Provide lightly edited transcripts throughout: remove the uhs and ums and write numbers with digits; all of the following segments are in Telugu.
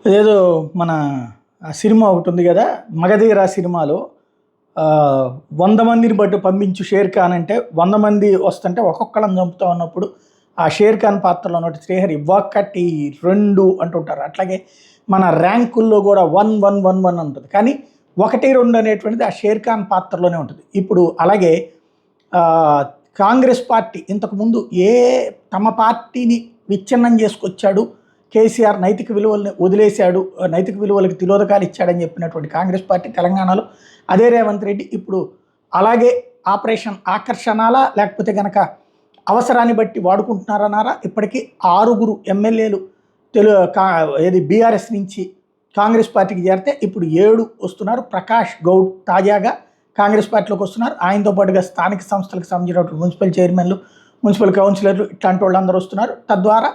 అదేదో మన ఆ సినిమా ఒకటి ఉంది కదా, మగధీర సినిమాలో 100 మందిని బట్టి పంపించు షేర్ ఖాన్ అంటే 100 మంది వస్తుంటే ఒక్కొక్కళ్ళని చంపుతా ఉన్నప్పుడు ఆ షేర్ ఖాన్ పాత్రలో ఉన్నట్టు శ్రీహరి 1 2 అంటుంటారు. అట్లాగే మన ర్యాంకుల్లో కూడా 1 ఉంటుంది, కానీ 1 2 అనేటువంటిది ఆ షేర్ ఖాన్ పాత్రలోనే ఉంటుంది. ఇప్పుడు అలాగే ఆ, కాంగ్రెస్ పార్టీ ఇంతకుముందు తమ పార్టీని విచ్ఛిన్నం చేసుకొచ్చాడు, కేసీఆర్ నైతిక విలువల్ని వదిలేశాడు, నైతిక విలువలకు తిలోదకాలు ఇచ్చాడని చెప్పినటువంటి కాంగ్రెస్ పార్టీ తెలంగాణలో అదే రేవంత్ రెడ్డి ఇప్పుడు అలాగే ఆపరేషన్ ఆకర్షణాలా లేకపోతే కనుక అవసరాన్ని బట్టి వాడుకుంటున్నారన్నారా? ఇప్పటికీ 6 ఎమ్మెల్యేలు ఏది బీఆర్ఎస్ నుంచి కాంగ్రెస్ పార్టీకి చేరితే ఇప్పుడు 7 వస్తున్నారు. ప్రకాష్ గౌడ్ తాజాగా కాంగ్రెస్ పార్టీలోకి వస్తున్నారు. ఆయనతో పాటుగా స్థానిక సంస్థలకు సంబంధించినటువంటి మున్సిపల్ చైర్మన్లు, మున్సిపల్ కౌన్సిలర్లు ఇట్లాంటి వాళ్ళందరూ వస్తున్నారు. తద్వారా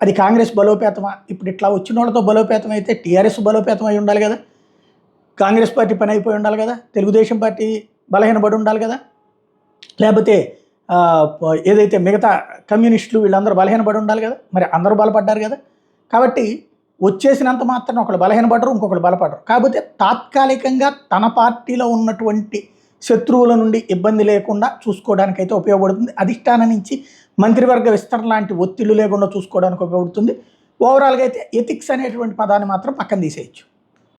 అది కాంగ్రెస్ బలోపేతమా? ఇప్పుడు ఇట్లా వచ్చిన వాళ్ళతో బలోపేతం అయితే టీఆర్ఎస్ బలోపేతం అయి ఉండాలి కదా, కాంగ్రెస్ పార్టీ పని అయిపోయి ఉండాలి కదా, తెలుగుదేశం పార్టీ బలహీనపడి ఉండాలి కదా, లేకపోతే ఏదైతే మిగతా కమ్యూనిస్టులు వీళ్ళందరూ బలహీనపడి ఉండాలి కదా. మరి అందరూ బలపడ్డారు కదా. కాబట్టి వచ్చేసినంత మాత్రం ఒకళ్ళు బలహీనపడరు, ఇంకొకళ్ళు బలపడరు. కాకపోతే తాత్కాలికంగా తన పార్టీలో ఉన్నటువంటి శత్రువుల నుండి ఇబ్బంది లేకుండా చూసుకోవడానికైతే ఉపయోగపడుతుంది. అధిష్టానం నుంచి మంత్రివర్గ విస్తరణ లాంటి ఒత్తిళ్లు లేకుండా చూసుకోవడానికి ఉపయోగపడుతుంది. ఓవరాల్గా అయితే ఎథిక్స్ అనేటువంటి పదాన్ని మాత్రం పక్కన తీసేయచ్చు.